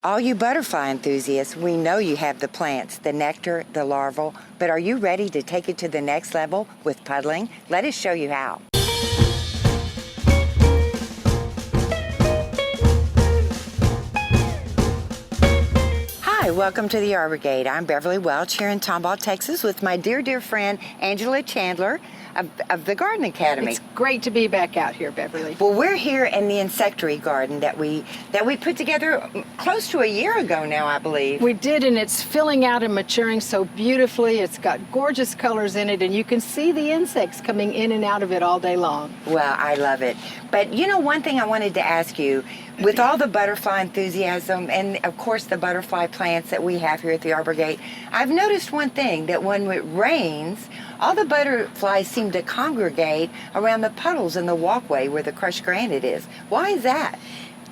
All you butterfly enthusiasts, we know you have the plants, the nectar, the larval, but are you ready to take it to the next level with puddling? Let us show you how. Hi, welcome to the Arbor Gate. I'm Beverly Welch here in Tomball, Texas with my dear friend Angela Chandler of the Garden Academy. It's great to be back out here, Beverly. Well, we're here in the insectary garden that we put together close to a year ago now, I believe. We did, and it's filling out and maturing so beautifully. It's got gorgeous colors in it, and you can see the insects coming in and out of it all day long. Well, I love it. But you know, one thing I wanted to ask you, with all the butterfly enthusiasm and of course the butterfly plants that we have here at the Arbor Gate, I've noticed one thing, that when it rains, all the butterflies seem to congregate around the puddles in the walkway where the crushed granite is. Why is that?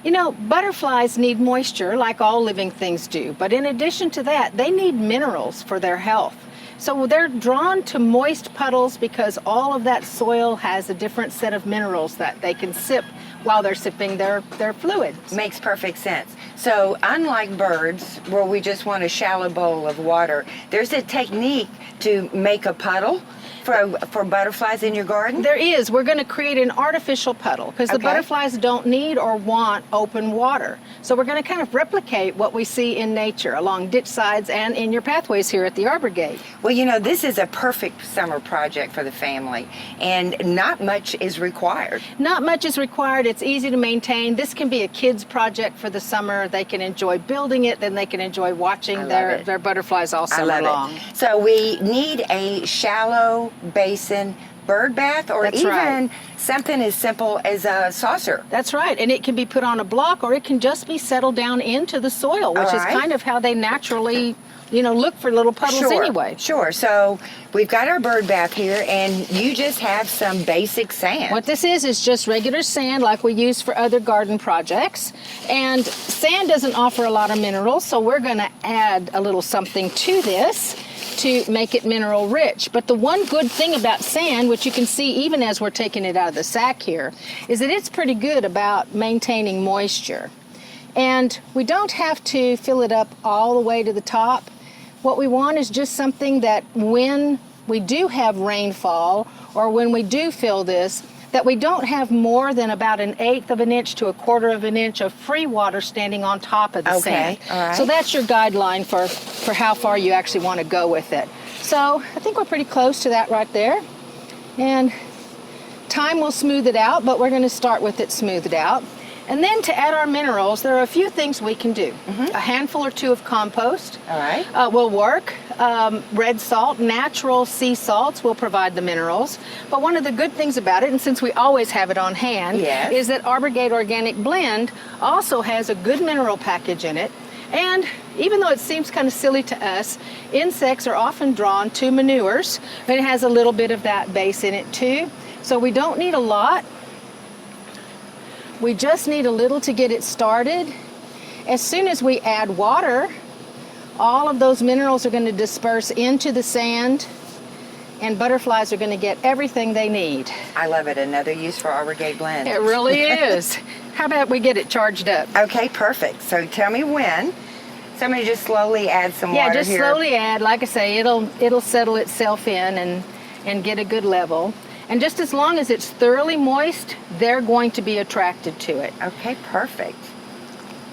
You know, butterflies need moisture like all living things do, but in addition to that, they need minerals for their health. So they're drawn to moist puddles because all of that soil has a different set of minerals that they can sip while they're sipping their fluids. Makes perfect sense. So unlike birds, where we just want a shallow bowl of water, there's a technique to make a puddle for butterflies in your garden? There is. We're going to create an artificial puddle because the butterflies don't need or want open water. So we're going to kind of replicate what we see in nature along ditch sides and in your pathways here at the Arbor Gate. Well, you know, this is a perfect summer project for the family, and not much is required. Not much is required. It's easy to maintain. This can be a kid's project for the summer. They can enjoy building it, then they can enjoy watching their butterflies all summer long. So we need a shallow basin bird bath, or even something as simple as a saucer. That's right, and it can be put on a block, or it can just be settled down into the soil, which is kind of how they naturally, you know, look for little puddles anyway. Sure. So we've got our bird bath here, and you just have some basic sand. What this is just regular sand like we use for other garden projects. And sand doesn't offer a lot of minerals, so we're going to add a little something to this to make it mineral rich. But the one good thing about sand, which you can see even as we're taking it out of the sack here, is that it's pretty good about maintaining moisture. And we don't have to fill it up all the way to the top. What we want is just something that when we do have rainfall, or when we do fill this, that we don't have more than about 1/8 of an inch to 1/4 of an inch of free water standing on top of the sand. All right. So that's your guideline for how far you actually want to go with it. So I think we're pretty close to that right there. And time will smooth it out, but we're going to start with it smoothed out. And then to add our minerals, there are a few things we can do. A handful or two of compost will work. Red salt, natural sea salts will provide the minerals. But one of the good things about it, and since we always have it on hand, is that Arbor Gate Organic Blend also has a good mineral package in it. And even though it seems kind of silly to us, insects are often drawn to manures, and it has a little bit of that base in it too. So we don't need a lot. We just need a little to get it started. As soon as we add water, all of those minerals are going to disperse into the sand, and butterflies are going to get everything they need. I love it. Another use for Arbor Gate Blend. It really is. How about we get it charged up? Okay, perfect. So tell me when. Somebody just slowly add some water here. Yeah, just slowly add. Like I say, it'll settle itself in and get a good level. And just as long as it's thoroughly moist, they're going to be attracted to it. Okay, perfect.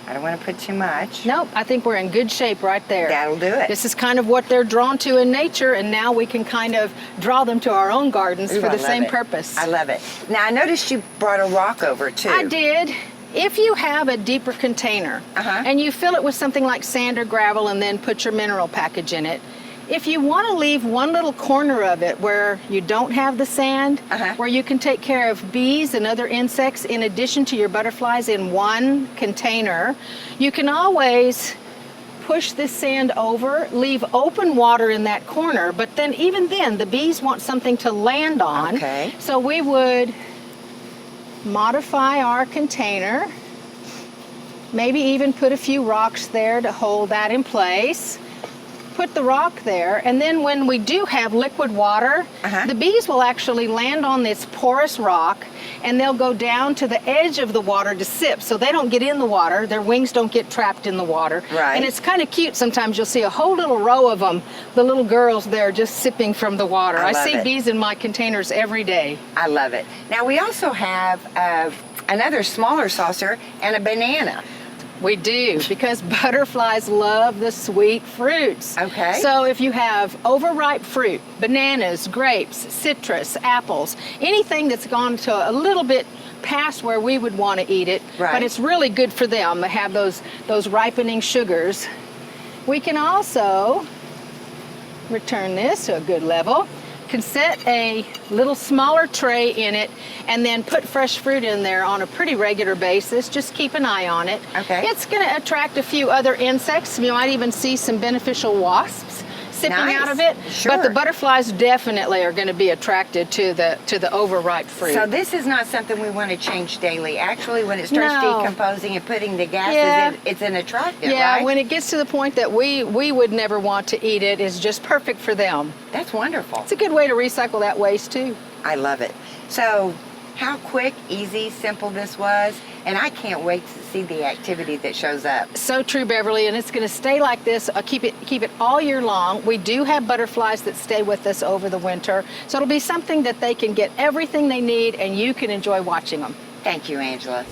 I don't want to put too much. Nope, I think we're in good shape right there. That'll do it. This is kind of what they're drawn to in nature, and now we can kind of draw them to our own gardens for the same purpose. I love it. Now, I noticed you brought a rock over, too. I did. If you have a deeper container and you fill it with something like sand or gravel and then put your mineral package in it, if you want to leave one little corner of it where you don't have the sand, where you can take care of bees and other insects in addition to your butterflies in one container, you can always push this sand over, leave open water in that corner, but then even then the bees want something to land on. So we would modify our container, maybe even put a few rocks there to hold that in place. put the rock there, and then when we do have liquid water, the bees will actually land on this porous rock, and they'll go down to the edge of the water to sip, so they don't get in the water. Their wings don't get trapped in the water. Right. And it's kind of cute. Sometimes you'll see a whole little row of them, the little girls there just sipping from the water. I see bees in my containers every day. I love it. Now we also have another smaller saucer and a banana. We do, because butterflies love the sweet fruits. Okay. So if you have overripe fruit, bananas, grapes, citrus, apples, anything that's gone to a little bit past where we would want to eat it, but it's really good for them to have those ripening sugars. We can also return this to a good level. Can set a little smaller tray in it and then put fresh fruit in there on a pretty regular basis. Just keep an eye on it. Okay. It's going to attract a few other insects. You might even see some beneficial wasps sipping out of it. Sure. But the butterflies definitely are going to be attracted to the overripe fruit. So this is not something we want to change daily. Actually, when it starts decomposing and putting the gases in, it's an attractant, yeah, right? when it gets to the point that we would never want to eat it, it's just perfect for them. That's wonderful. It's a good way to recycle that waste too. I love it. So how quick, easy, simple this was, and I can't wait to see the activity that shows up. So true, Beverly, and it's going to stay like this. Keep it all year long. We do have butterflies that stay with us over the winter, so it'll be something that they can get everything they need, and you can enjoy watching them. Thank you, Angela.